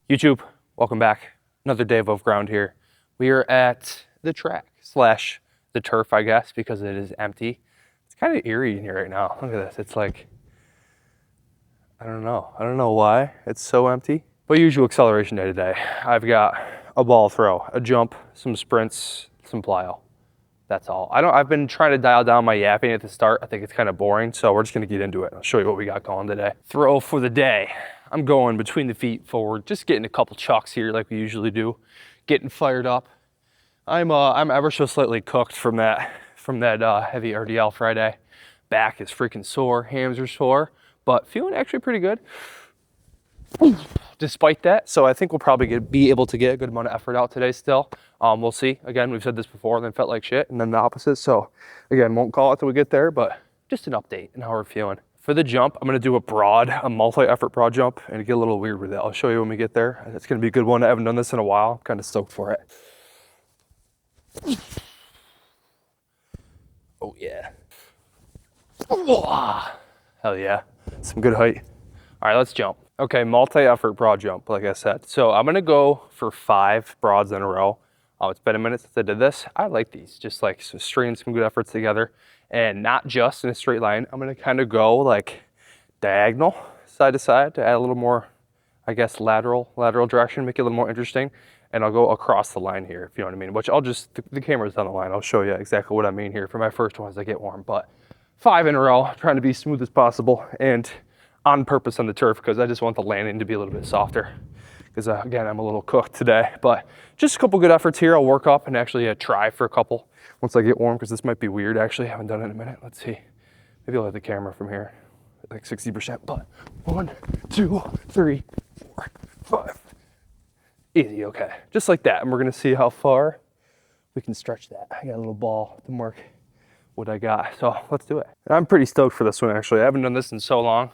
YouTube, welcome back. Another day above ground here. We are at the track slash the turf, I guess, because it is empty. It's kind of eerie in here right now. Look at this. It's like, I don't know why it's so empty. But usual acceleration day today. I've got a ball throw, a jump, some sprints, some plyo. That's all. I've been trying to dial down my yapping at the start. I think it's kind of boring, so we're just gonna get into it. I'll show you what we got going today. Throw for the day. I'm going between the feet forward, just getting a couple chucks here like we usually do, getting fired up. I'm ever so slightly cooked from that heavy RDL Friday. Back is freaking sore, hams are sore, but feeling actually pretty good despite that. So I think we'll probably be able to get a good amount of effort out today still. We'll see. Again, we've said this before, then felt like shit, and then the opposite. So again, won't call it till we get there, but just an update on how we're feeling. For the jump, I'm gonna do a multi-effort broad jump, and get a little weird with it. I'll show you when we get there. It's gonna be a good one. I haven't done this in a while. I'm kind of stoked for it. Oh yeah. Hell yeah. Some good height. All right, let's jump. Okay, multi-effort broad jump, like I said. So I'm gonna go for 5 broads in a row. It's been a minute since I did this. I like these, just like stringing some good efforts together, and not just in a straight line. I'm gonna kind of go like diagonal, side to side, to add a little more, I guess, lateral direction, make it a little more interesting. And I'll go across the line here, if you know what I mean, which I'll just, the camera's on the line. I'll show you exactly what I mean here for my first one as I get warm. But 5 in a row, trying to be smooth as possible, and on purpose on the turf because I just want the landing to be a little bit softer. Because again, I'm a little cooked today, but just a couple good efforts here. I'll work up and actually try for a couple once I get warm, because this might be weird actually. I haven't done it in a minute. Let's see. Maybe I'll have the camera from here at like 60%, but 1, 2, 3, 4, 5. Easy, okay. Just like that. And we're gonna see how far we can stretch that. I got a little ball to mark what I got. So let's do it. And I'm pretty stoked for this one actually. I haven't done this in so long.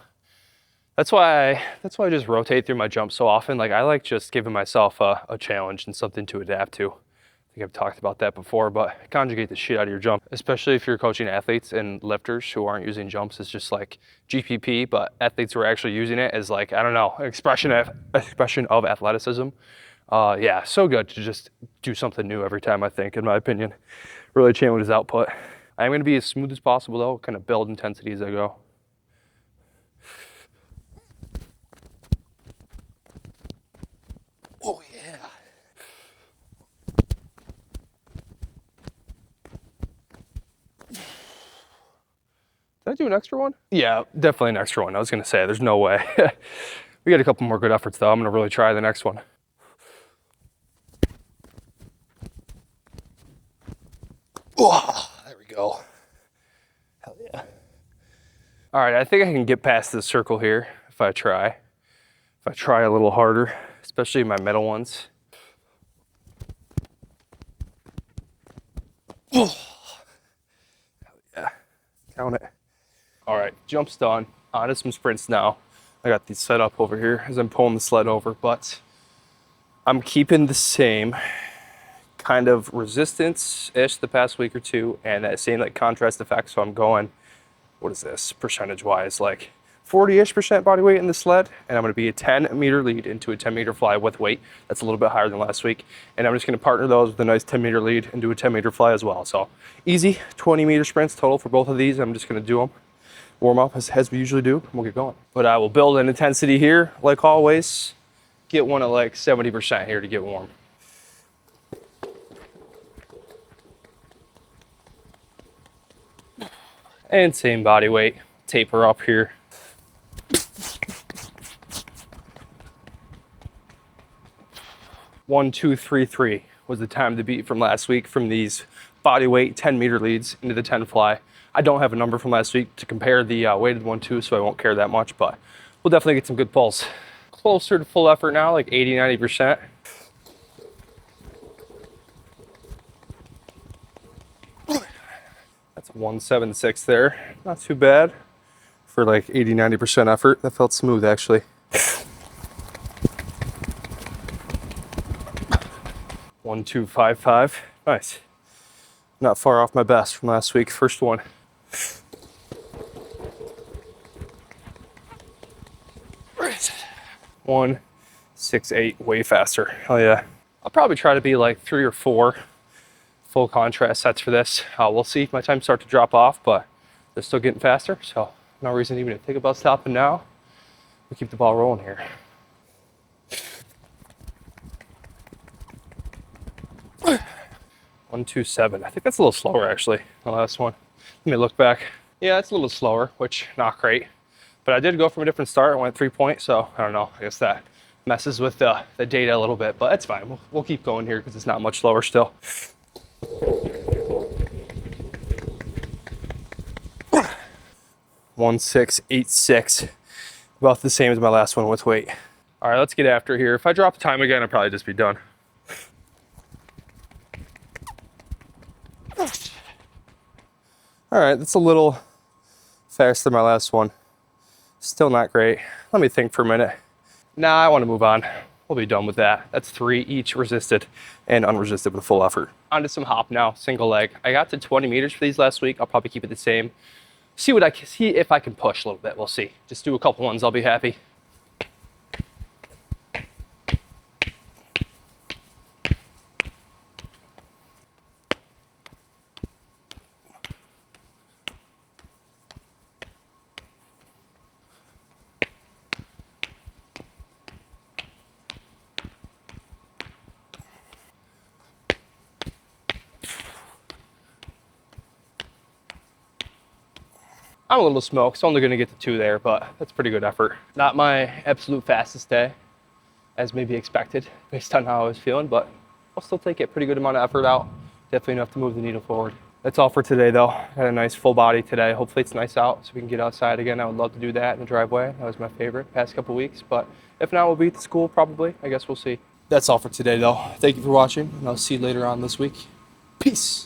That's why I just rotate through my jumps so often. Like, I like just giving myself a challenge and something to adapt to. I think I've talked about that before, but conjugate the shit out of your jump, especially if you're coaching athletes and lifters who aren't using jumps. It's just like GPP, but athletes who are actually using it as, like, I don't know, expression of athleticism. Yeah, so good to just do something new every time, I think, in my opinion. Really changes output. I'm gonna be as smooth as possible though, kind of build intensity as I go. Oh yeah. Did I do an extra one? Yeah, definitely an extra one. I was gonna say, there's no way. We got a couple more good efforts though. I'm gonna really try the next one. Oh, there we go. Hell yeah. All right, I think I can get past this circle here if I try. If I try a little harder, especially my middle ones. Oh, hell yeah, count it. All right, jump's done. On to some sprints now. I got these set up over here as I'm pulling the sled over, but I'm keeping the same kind of resistance-ish the past week or two, and that same like contrast effect. So I'm going, what is this, percentage-wise, like 40-ish% body weight in the sled, and I'm gonna be a 10-meter lead into a 10-meter fly with weight. That's a little bit higher than last week. And I'm just gonna partner those with a nice 10-meter lead and do a 10-meter fly as well. So easy 20-meter sprints total for both of these. I'm just gonna do them, warm up as we usually do, and we'll get going. But I will build an intensity here, like always. Get one at like 70% here to get warm. And same body weight, taper up here. One, 2, 3, 3 was the time to beat from last week from these body weight 10-meter leads into the 10 fly. I don't have a number from last week to compare the weighted one to, so I won't care that much, but we'll definitely get some good pulls. Closer to full effort now, like 80, 90%. That's a 176 there. Not too bad for like 80, 90% effort. That felt smooth actually. 1,255. Nice. Not far off my best from last week. First one. One 6-8, way faster. Oh yeah. I'll probably try to be like 3 or 4 full contrast sets for this. We'll see if my times start to drop off, but they're still getting faster, so no reason even to think about stopping now. We keep the ball rolling here. One, 2, 7. I think that's a little slower actually, the last one. Let me look back. Yeah, it's a little slower, which not great. But I did go from a different start. I went 3-point, so I don't know. I guess that messes with the data a little bit, but it's fine. We'll keep going here because it's not much slower still. One, 6, 8, 6. About the same as my last one with weight. All right, let's get after here. If I drop the time again, I'll probably just be done. All right, that's a little faster than my last one. Still not great. Let me think for a minute. Nah, I want to move on. We'll be done with that. That's 3 each resisted and unresisted with a full effort. On to some hop now, single leg. I got to 20 meters for these last week. I'll probably keep it the same. See if I can push a little bit. We'll see. Just do a couple ones. I'll be happy. I'm a little smoked, so only gonna get to 2 there, but that's pretty good effort. Not my absolute fastest day, as maybe expected, based on how I was feeling, but I'll still take it. Pretty good amount of effort out. Definitely enough to move the needle forward. That's all for today though. Had a nice full body today. Hopefully it's nice out so we can get outside again. I would love to do that in the driveway. That was my favorite past couple weeks, but if not, we'll be at the school probably. I guess we'll see. That's all for today though. Thank you for watching, and I'll see you later on this week. Peace.